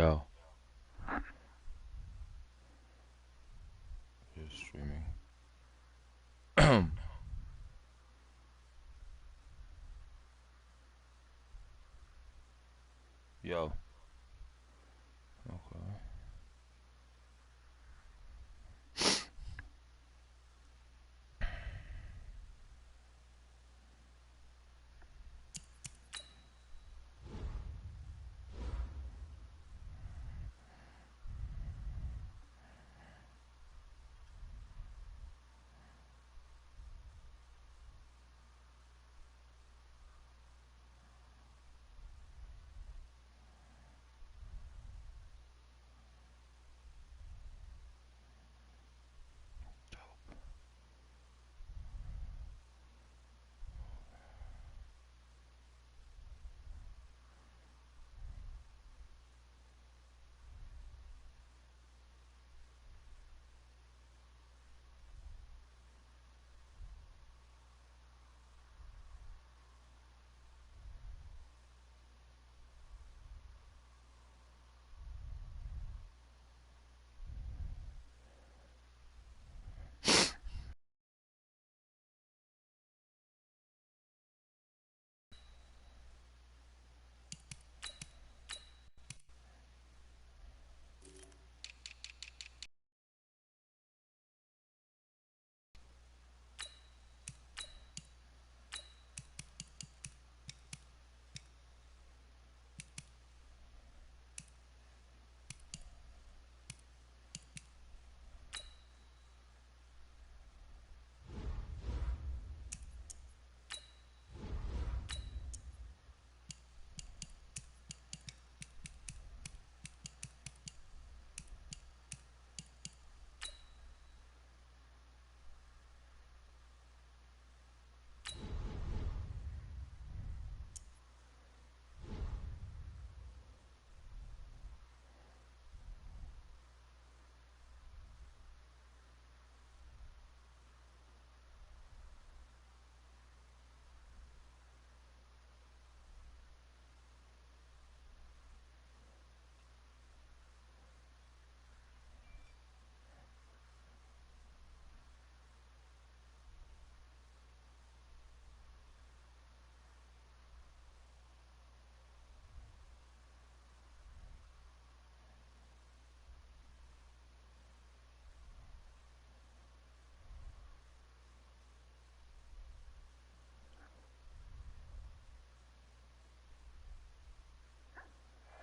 Yo. Just streaming. Yo. Okay.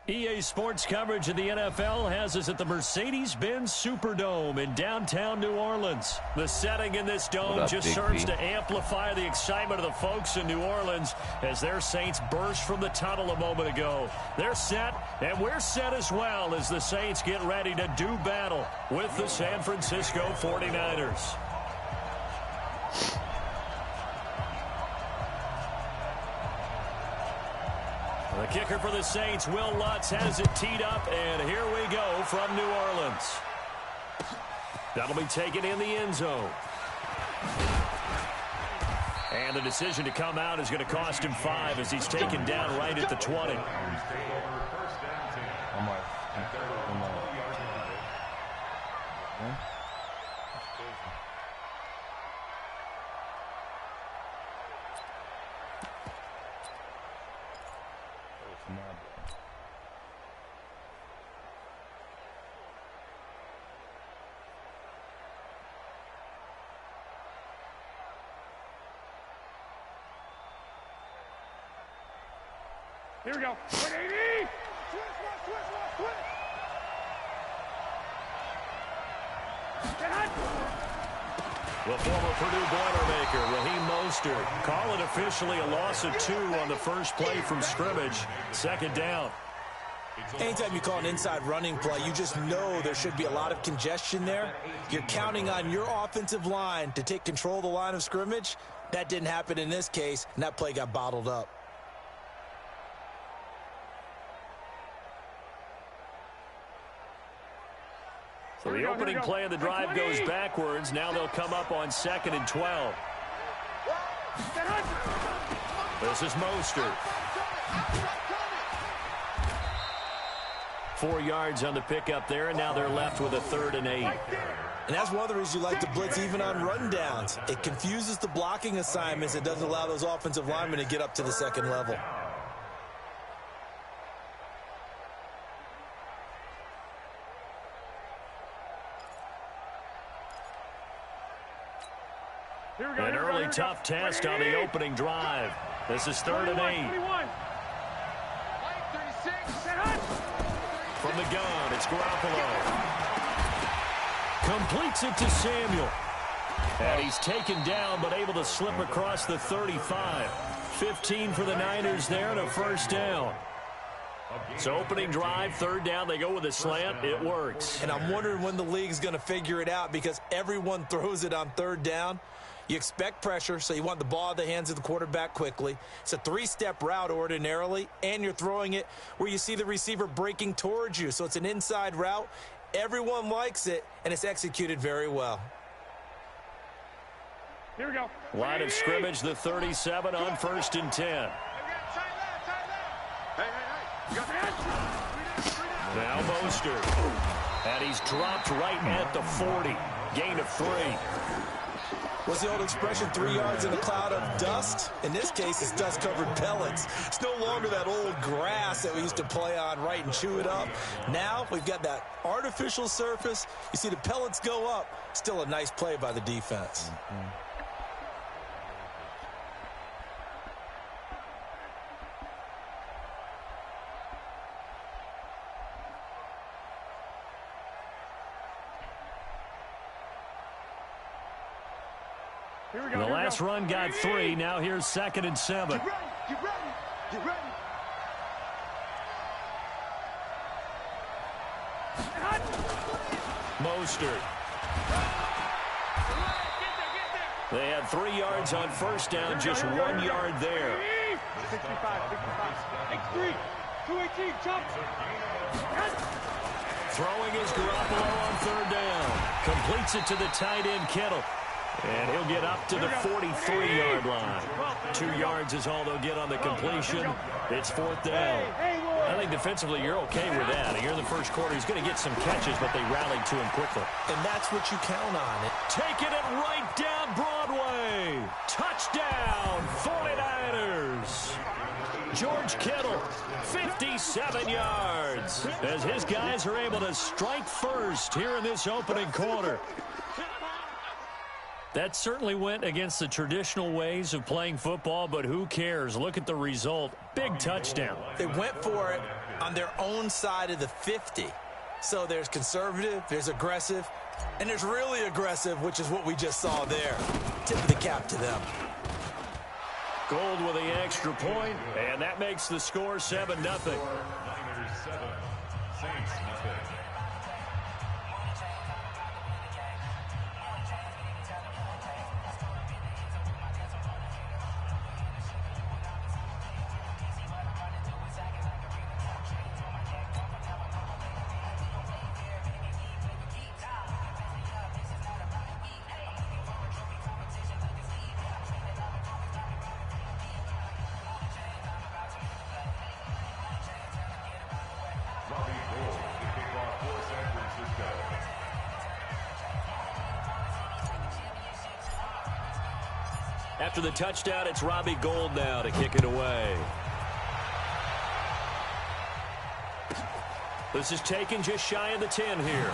EA Sports coverage of the NFL has us at the Mercedes-Benz Superdome in downtown New Orleans. The setting in this dome just serves to amplify the excitement of the folks in New Orleans as their Saints burst from the tunnel a moment ago. They're set, and we're set as well as the Saints get ready to do battle with the San Francisco 49ers. The kicker for the Saints, Will Lutz, has it teed up, and here we go from New Orleans. That'll be taken in the end zone. And the decision to come out is going to cost him 5 as he's taken down right at the 20. Here we go. 180. The former Purdue Boilermaker, Raheem Mostert, call it officially a loss of 2 on the first play from scrimmage. Second down. Anytime you call an inside running play, you just know there should be a lot of congestion there. You're counting on your offensive line to take control of the line of scrimmage. That didn't happen in this case, and that play got bottled up. So the opening play of the drive goes backwards. Now they'll come up on 2nd and 12. This is Mostert. 4 yards on the pickup there, and now they're left with a 3rd and 8. And that's one of the reasons you like to blitz even on rundowns. It confuses the blocking assignments. It doesn't allow those offensive linemen to get up to the second level. An early tough test on the opening drive. This is 3rd and 8. From the gun, it's Garoppolo. Completes it to Samuel. And he's taken down, but able to slip across the 35. 15 for the Niners there and a 1st down. So opening drive, 3rd down, they go with a slant. It works. And I'm wondering when the league's going to figure it out because everyone throws it on 3rd down. You expect pressure, so you want the ball in the hands of the quarterback quickly. It's a 3-step route ordinarily, and you're throwing it where you see the receiver breaking towards you. So it's an inside route. Everyone likes it, and it's executed very well. Here we go. Line of scrimmage, the 37 on 1st and 10. Now Mostert. And he's dropped right at the 40. Gain of 3. What's the old expression, 3 yards in a cloud of dust? In this case, it's dust-covered pellets. It's no longer that old grass that we used to play on, right, and chew it up. Now we've got that artificial surface. You see the pellets go up. Still a nice play by the defense. The last run got 3. Now here's 2nd and 7. Get ready. Mostert. They had 3 yards on 1st down, just 1 yard there. 65. X3. 218. Jump. Throwing is Garoppolo on 3rd down. Completes it to the tight end, Kittle. And he'll get up to the 43-yard line. 2 yards is all they'll get on the completion. It's 4th down. I think defensively you're okay with that. Here in the first quarter, he's going to get some catches, but they rallied to him quickly. And that's what you count on. Taking it right down Broadway. Touchdown, 49ers. George Kittle, 57 yards. As his guys are able to strike first here in this opening quarter. That certainly went against the traditional ways of playing football, but who cares? Look at the result. Big touchdown. They went for it on their own side of the 50. So there's conservative, there's aggressive, and there's really aggressive, which is what we just saw there. Tip of the cap to them. Gold with the extra point, and that makes the score 7-0. After the touchdown, it's Robbie Gould now to kick it away. This is taken just shy of the 10 here.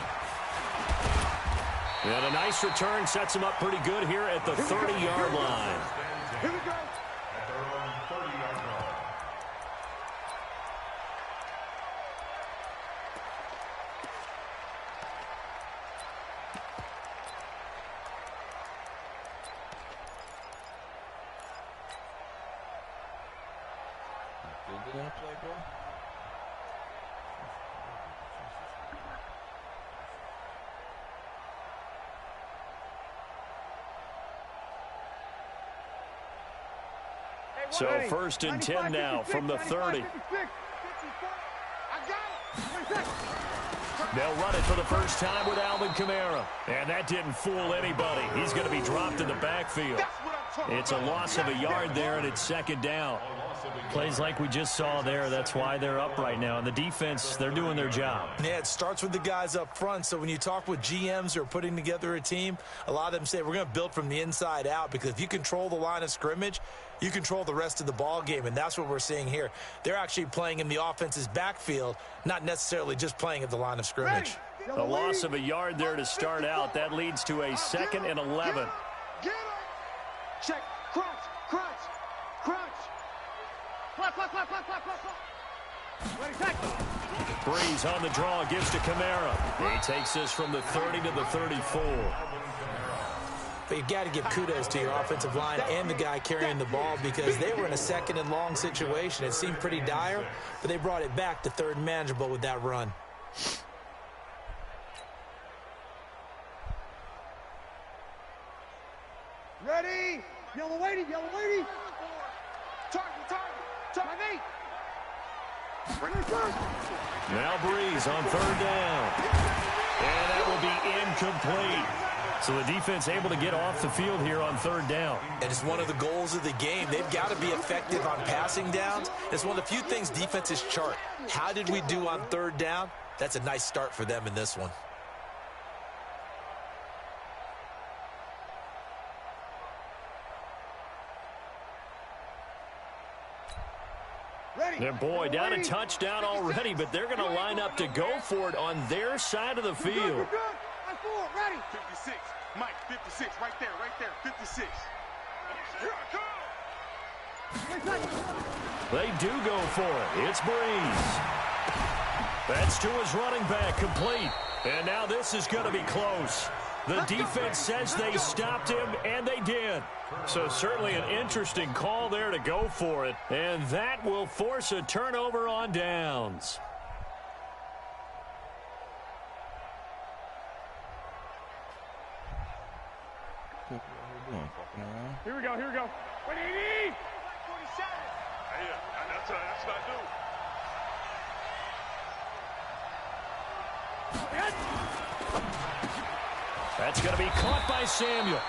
And a nice return sets him up pretty good here at the 30-yard line. Here we go. So 1st and 10 now from the 30. They'll run it for the first time with Alvin Kamara. And that didn't fool anybody. He's going to be dropped in the backfield. It's a loss of a yard there, and it's 2nd down. Plays like we just saw there, that's why they're up right now. And the defense, they're doing their job. Yeah, it starts with the guys up front. So when you talk with GMs who are putting together a team, a lot of them say we're going to build from the inside out, because if you control the line of scrimmage, you control the rest of the ball game, and that's what we're seeing here. They're actually playing in the offense's backfield, not necessarily just playing at the line of scrimmage. A loss of a yard there to start out. That leads to a 2nd and 11. Get him. Check. Crunch. Crunch. Crunch. Clock, clock, clock, clock, clock, clock. Ready, tackle. Breeze on the draw, gives to Kamara. He takes this from the 30 to the 34. But you've got to give kudos to your offensive line and the guy carrying the ball, because they were in a 2nd and long situation. It seemed pretty dire, but they brought it back to 3rd and manageable with that run. Ready. Yellow lady. Yellow lady. Target. Target. Target. Now Breeze on 3rd down. And that will be incomplete. So the defense able to get off the field here on 3rd down. And it's one of the goals of the game. They've got to be effective on passing downs. It's one of the few things defenses chart. How did we do on 3rd down? That's a nice start for them in this one. Their boy down a touchdown already, but they're going to line up to go for it on their side of the field. Ready. 56. Mike, 56. Right there. 56. Here I come. They do go for it. It's Breeze. That's to his running back, complete. And now this is going to be close. The defense says they stopped him, and they did. So certainly an interesting call there to go for it. And that will force a turnover on downs. Here we go. What do you need? 47. Yeah, that's what I do. That's going to be caught by Samuel.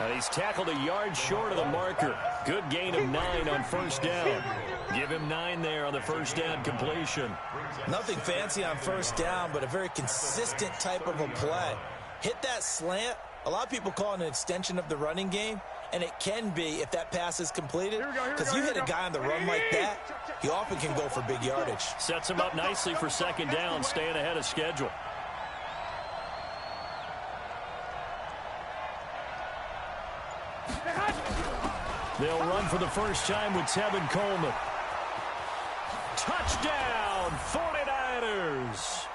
And he's tackled a yard short of the marker. Good gain of 9 on 1st down. Give him 9 there on the 1st down completion. Nothing fancy on 1st down, but a very consistent type of a play. Hit that slant. A lot of people call it an extension of the running game, and it can be if that pass is completed. Because you hit a guy on the run like that, he often can go for big yardage. Sets him up nicely for 2nd down, staying ahead of schedule. They'll run for the first time with Tevin Coleman. Touchdown, 49ers.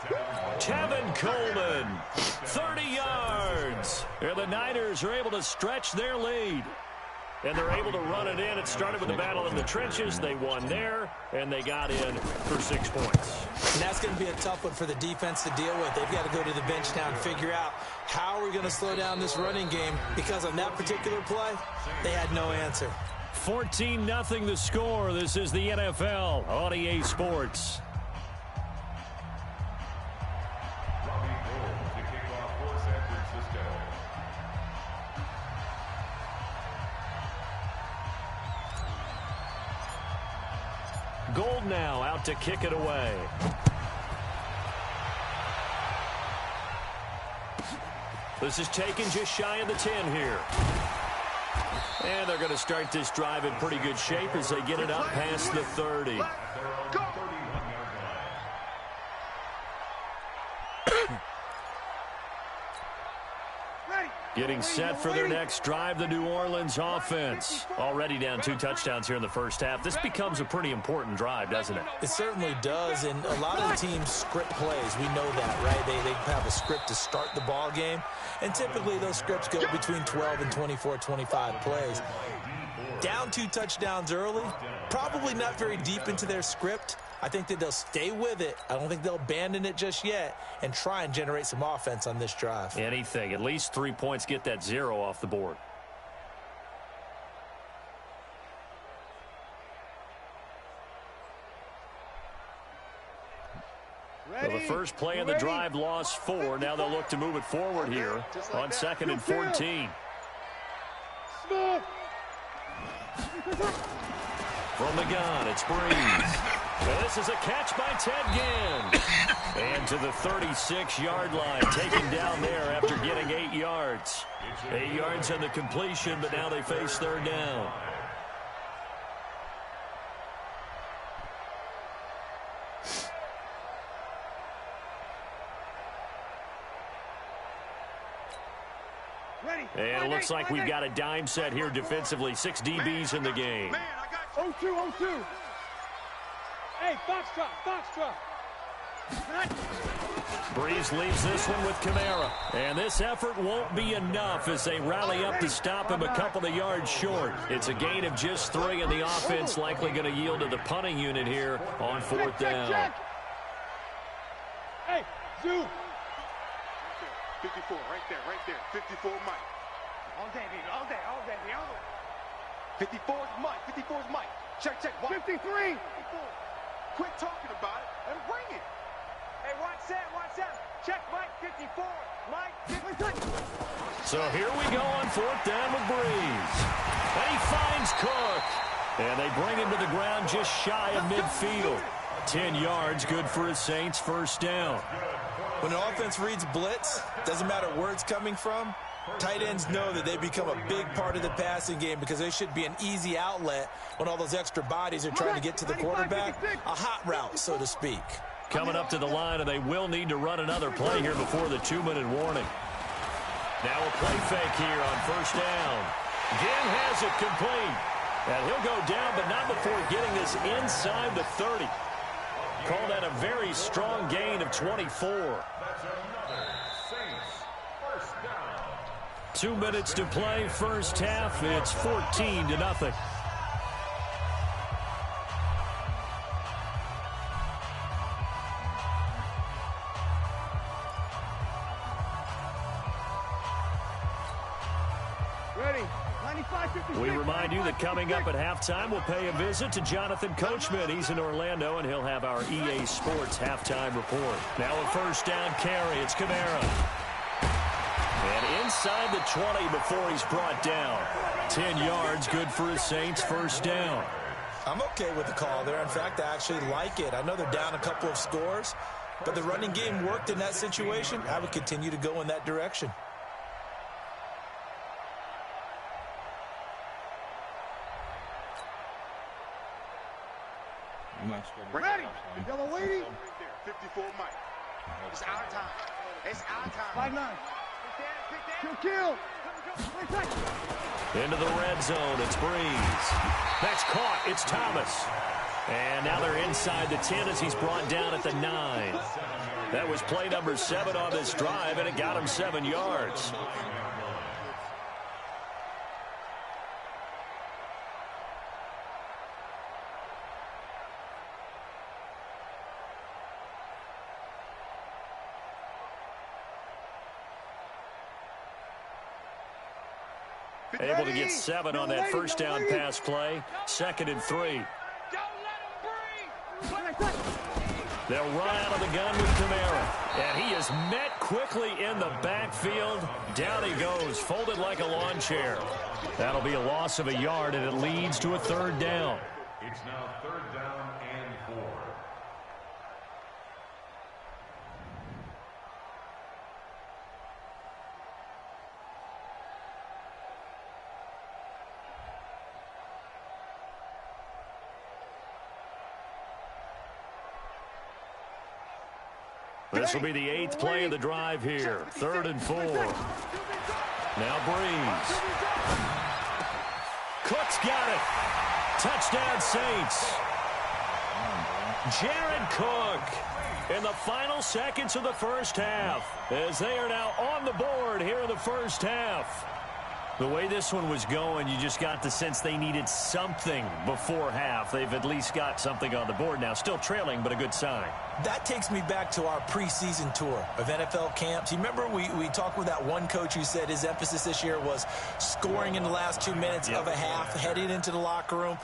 Tevin Coleman, 30 yards. And the Niners are able to stretch their lead. And they're able to run it in. It started with the battle in the trenches. They won there, and they got in for 6 points. And that's going to be a tough one for the defense to deal with. They've got to go to the bench now and figure out how are we going to slow down this running game, because on that particular play, they had no answer. 14-0 the score. This is the NFL on EA Sports. Gold now out to kick it away. This is taken just shy of the 10 here. And they're going to start this drive in pretty good shape as they get it up past the 30. Getting set for their next drive, the New Orleans offense. Already down 2 touchdowns here in the first half. This becomes a pretty important drive, doesn't it? It certainly does, and a lot of the teams script plays. We know that, right? They have a script to start the ball game, and typically those scripts go between 12 and 24, 25 plays. Down 2 touchdowns early, probably not very deep into their script. I think that they'll stay with it. I don't think they'll abandon it just yet and try and generate some offense on this drive. Anything. At least 3 points, get that 0 off the board. Well, the first play of the drive lost 4. Now they'll look to move it forward here on 2nd and 14. From the gun, it's Breeze. And this is a catch by Ted Ginn. And to the 36-yard line, taken down there after getting 8 yards. 8 yards on the completion, but now they face third down. And it looks like we've got a dime set here defensively. 6 DBs in the game. 0-2. Hey, Foxtrot. Breeze leaves this one with Kamara. And this effort won't be enough as they rally up to stop him a couple of yards short. It's a gain of just 3, and the offense likely going to yield to the punting unit here on 4th down. Hey, Zoo. 54, right there. 54 Mike. All day, baby, all day. 54 is Mike. 54 is Mike. Check. 53. 54. Quit talking about it and bring it. Hey, watch that. Check, Mike, 54. Mike, 53. So here we go on 4th down with Breeze. And he finds Cook. And they bring him to the ground just shy of midfield. 10 yards, good for his Saints, first down. When an offense reads blitz, doesn't matter where it's coming from, tight ends know that they become a big part of the passing game because they should be an easy outlet when all those extra bodies are trying to get to the quarterback. A hot route, so to speak. Coming up to the line, and they will need to run another play here before the 2-minute warning. Now a play fake here on first down. Ginn has it complete. And he'll go down, but not before getting this inside the 30. Call that a very strong gain of 24. 2 minutes to play, first half. It's 14-0. Ready. 95-56. We remind you that coming up at halftime, we'll pay a visit to Jonathan Coachman. He's in Orlando, and he'll have our EA Sports halftime report. Now a first down carry. It's Kamara. And inside the 20 before he's brought down. 10 yards, good for his Saints, first down. I'm okay with the call there. In fact, I actually like it. I know they're down a couple of scores, but the running game worked in that situation. I would continue to go in that direction. Ready. Yellow lady. 54 Mike. It's our time. It's our time. 5-9. Kill. Into the red zone, it's Breeze. That's caught, it's Thomas. And now they're inside the 10 as he's brought down at the 9. That was play number 7 on this drive, and it got him 7 yards. Able to get 7 on that first down pass play. 2nd and 3. They'll run out of the gun with Kamara. And he is met quickly in the backfield. Down he goes, folded like a lawn chair. That'll be a loss of a yard, and it leads to a 3rd down. It's now 3rd down and 4. This will be the 8th play of the drive here. 3rd and 4. Now Breeze. Cook's got it. Touchdown Saints. Jared Cook in the final seconds of the first half as they are now on the board here in the first half. The way this one was going, you just got the sense they needed something before half. They've at least got something on the board now. Still trailing, but a good sign. That takes me back to our preseason tour of NFL camps. You remember we talked with that one coach who said his emphasis this year was scoring in the last 2 minutes of a half, heading into the locker room.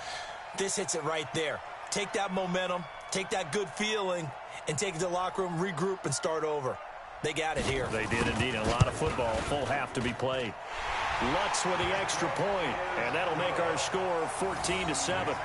This hits it right there. Take that momentum, take that good feeling, and take it to the locker room, regroup, and start over. They got it here. They did indeed. A lot of football, full half to be played. Lutz with the extra point, and that'll make our score 14-7.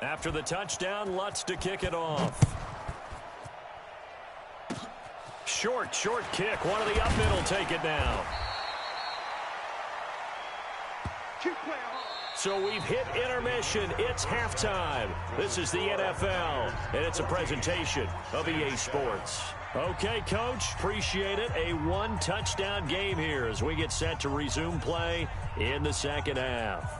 After the touchdown, Lutz to kick it off. Short kick. One of the up mid will take it now. So we've hit intermission. It's halftime. This is the NFL, and it's a presentation of EA Sports. Okay, Coach, appreciate it. A one-touchdown game here as we get set to resume play in the second half.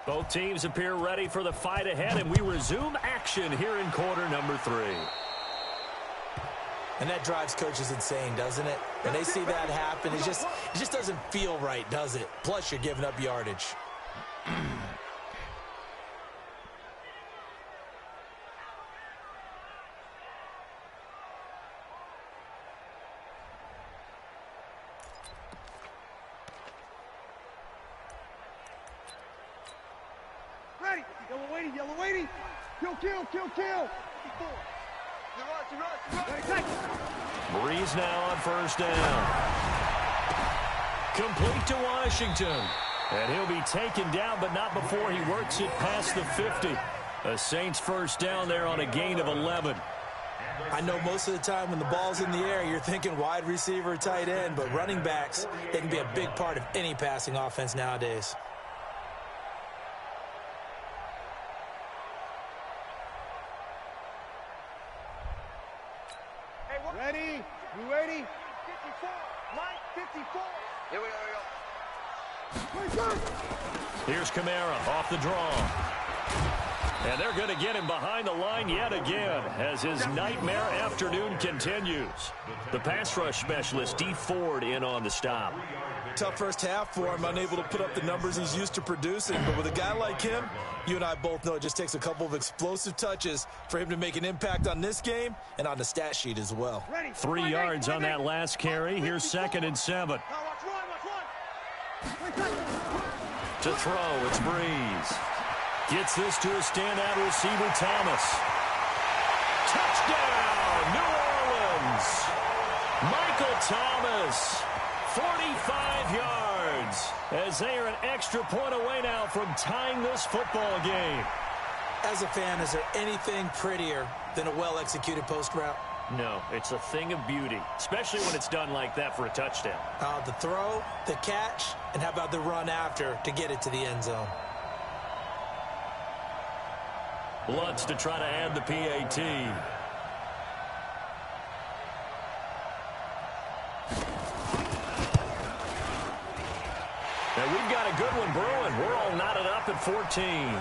Both teams appear ready for the fight ahead, and we resume action here in quarter number 3. And that drives coaches insane, doesn't it? When they see that happen, it just doesn't feel right, does it? Plus, you're giving up yardage. Ready. Yellow waiting. Kill. Breeze now on first down. Complete to Washington. And he'll be taken down, but not before he works it past the 50. A Saints first down there on a gain of 11. I know most of the time when the ball's in the air, you're thinking wide receiver, tight end, but running backs, they can be a big part of any passing offense nowadays. Ready? You ready? 54. Line 54. Here we go. Here's Kamara off the draw. And they're going to get him behind the line yet again as his nightmare afternoon continues. The pass rush specialist, D. Ford, in on the stop. Tough first half for him, unable to put up the numbers he's used to producing. But with a guy like him, you and I both know it just takes a couple of explosive touches for him to make an impact on this game and on the stat sheet as well. 3 yards on that last carry. Here's 2nd and 7. To throw, it's Breeze. Gets this to a standout receiver, Thomas. Touchdown, New Orleans. Michael Thomas, 45 yards, as they are an extra point away now from tying this football game. As a fan, is there anything prettier than a well-executed post route? No, it's a thing of beauty, especially when it's done like that for a touchdown. The throw, the catch, and how about the run after to get it to the end zone? Lutz to try to add the PAT. Now we've got a good one brewing. We're all knotted up at 14.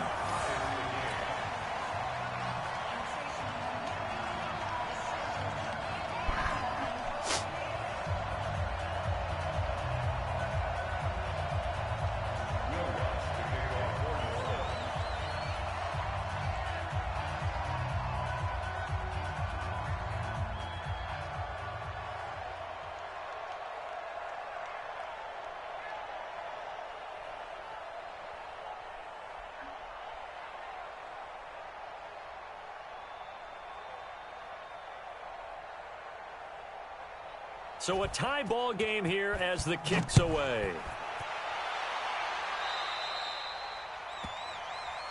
So a tie ball game here as the kick's away.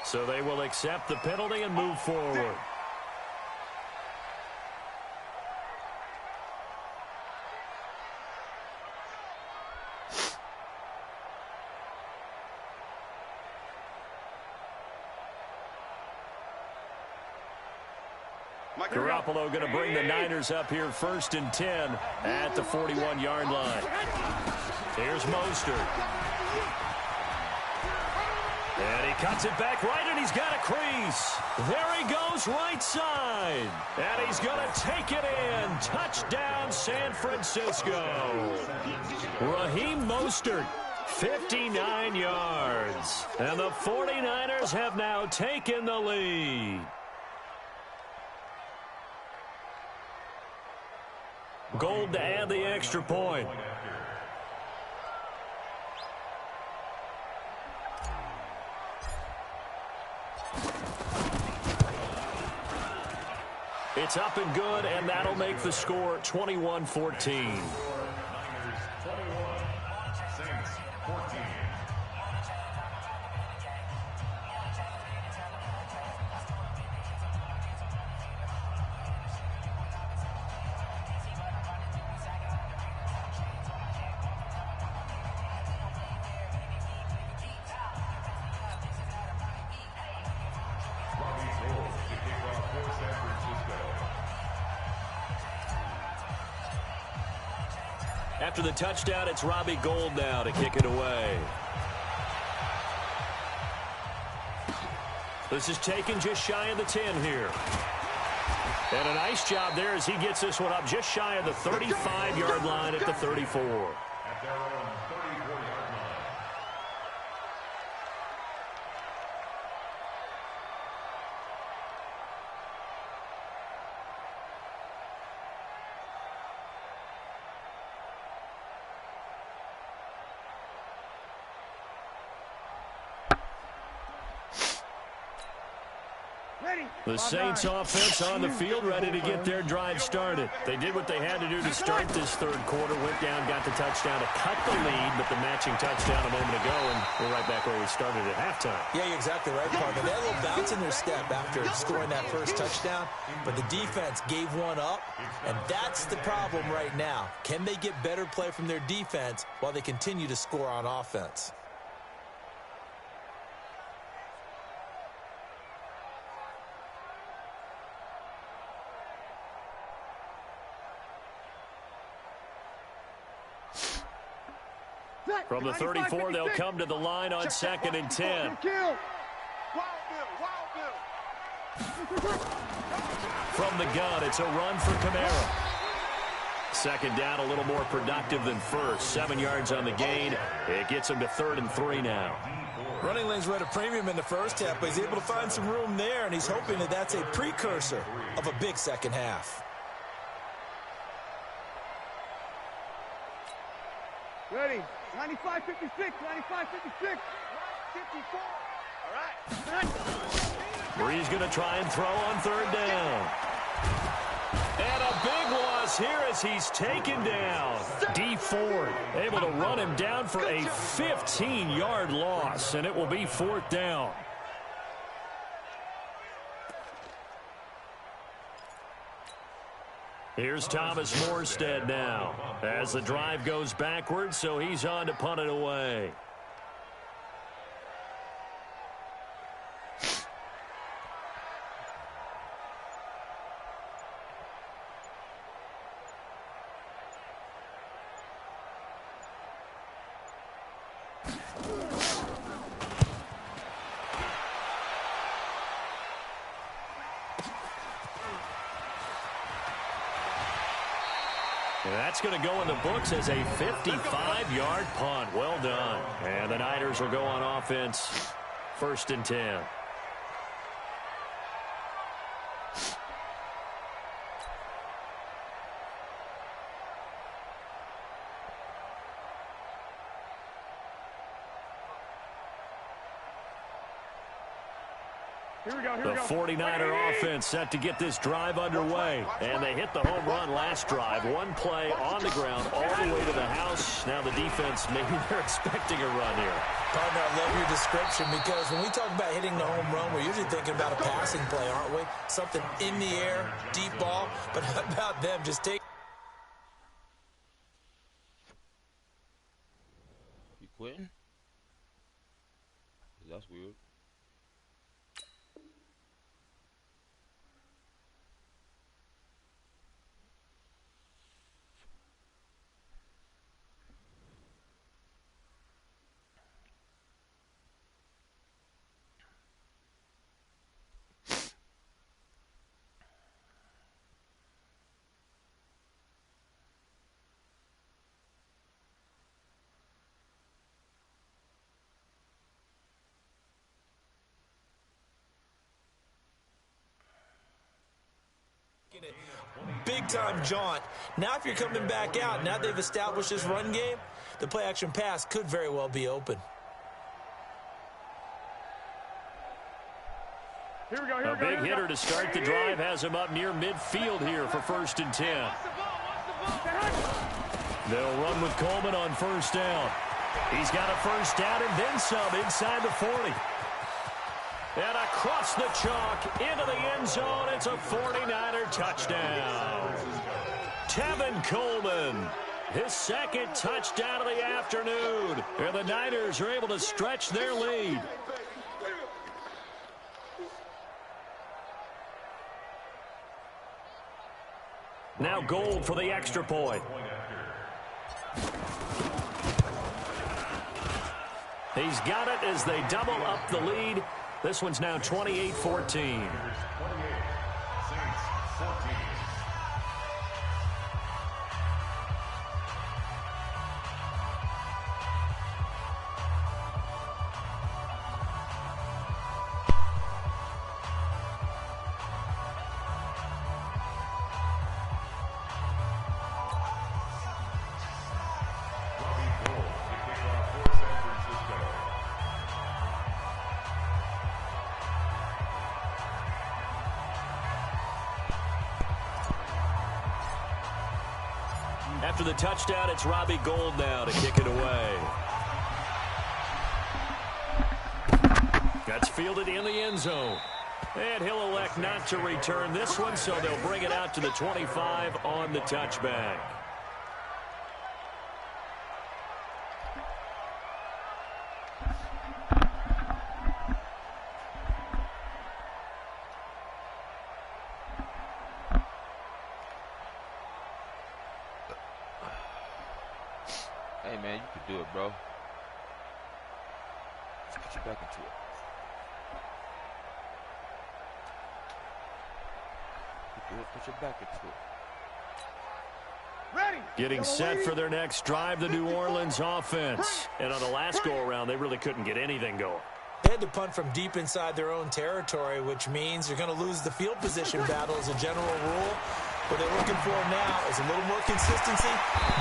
So they will accept the penalty and move forward. Garoppolo going to bring the Niners up here 1st and 10 at the 41-yard line. Here's Mostert. And he cuts it back right, and he's got a crease. There he goes, right side. And he's going to take it in. Touchdown, San Francisco. Raheem Mostert, 59 yards. And the 49ers have now taken the lead. Gold to add the extra point. It's up and good, and that'll make the score 21-14. After the touchdown, it's Robbie Gould now to kick it away. This is taken just shy of the 10 here. And a nice job there as he gets this one up just shy of the 35-yard line at the 34. At their own 34-yard line. The Saints offense on the field, ready to get their drive started. They did what they had to do to start this third quarter, went down, got the touchdown to cut the lead, but the matching touchdown a moment ago, and we're right back where we started at halftime. Yeah, you're exactly right, Parker. They had a little bounce in their step after scoring that first touchdown, but the defense gave one up, and that's the problem right now. Can they get better play from their defense while they continue to score on offense? From the 34, they'll come to the line on 2nd and 10. From the gun, it's a run for Kamara. Second down, a little more productive than first. 7 yards on the gain. It gets him to 3rd and 3 now. Running lanes were at a premium in the first half, but he's able to find some room there, and he's hoping that that's a precursor of a big second half. Ready. 95, 56, 95, 56. 54. All right. Brees going to try and throw on 3rd down. And a big loss here as he's taken down. D Ford able to run him down for a 15-yard loss, and it will be 4th down. Here's Thomas Morstead now as the drive goes backwards, so he's on to punt it away. That's going to go in the books as a 55-yard punt. Well done. And the Niners will go on offense 1st and 10. The 49er offense set to get this drive underway. And they hit the home run last drive. One play on the ground all the way to the house. Now the defense, maybe they're expecting a run here. Partner, I love your description because when we talk about hitting the home run, we're usually thinking about a passing play, aren't we? Something in the air, deep ball. But how about them just take... You quitting? That's weird. Big-time jaunt. Now if you're coming back out, now they've established this run game, the play-action pass could very well be open. A big hitter to start the drive has him up near midfield here for 1st and 10. They'll run with Coleman on 1st down. He's got a 1st down and then some inside the 40. And across the chalk into the end zone. It's a 49er touchdown. Tevin Coleman, his 2nd touchdown of the afternoon. And the Niners are able to stretch their lead. Now Gold for the extra point. He's got it as they double up the lead. This one's now 28-14. After the touchdown, it's Robbie Gould now to kick it away. That's fielded in the end zone. And he'll elect not to return this one, so they'll bring it out to the 25 on the touchback. Hey, man, you can do it, bro. Let's put you back into it. Put your back into it. Ready. Getting set for their next drive, the New Orleans offense. And on the last go-around, they really couldn't get anything going. They had to punt from deep inside their own territory, which means you're going to lose the field position battle as a general rule. What they're looking for now is a little more consistency,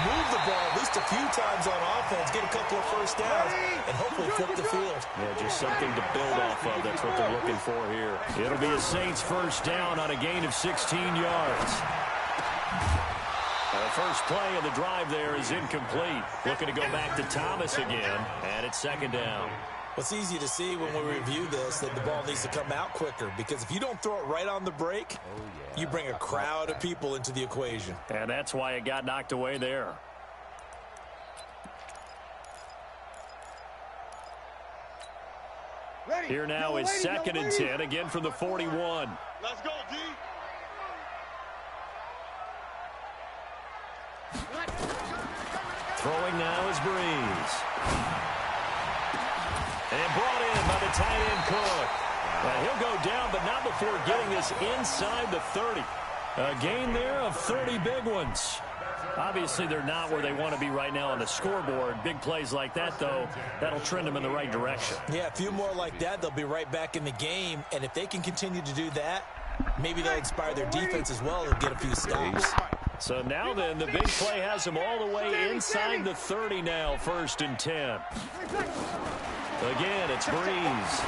move the ball at least a few times on offense, get a couple of 1st downs, and hopefully flip the field. Yeah, just something to build off of. That's what they're looking for here. It'll be a Saints 1st down on a gain of 16 yards. The first play of the drive there is incomplete. Looking to go back to Thomas again, and it's 2nd down. It's easy to see when we review this that the ball needs to come out quicker, because if you don't throw it right on the break, you bring a crowd of people into the equation. And that's why it got knocked away there. Ready. Here now is 2nd and 10, again from the 41. Let's go, D. Throwing now is Breeze. And brought in by the tight end Cook. He'll go down, but not before getting this inside the 30. A gain there of 30 big ones. Obviously, they're not where they want to be right now on the scoreboard. Big plays like that, though, that'll trend them in the right direction. Yeah, a few more like that, they'll be right back in the game. And if they can continue to do that, maybe they'll inspire their defense as well and get a few stops. So now then, the big play has them all the way inside the 30 now, 1st and 10. Again, it's Breeze.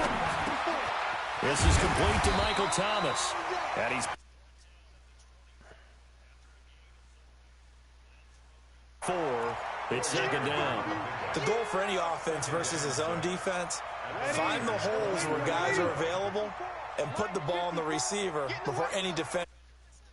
This is complete to Michael Thomas. And he's 4. It's second down. The goal for any offense versus his own defense, find the holes where guys are available and put the ball on the receiver before any defense.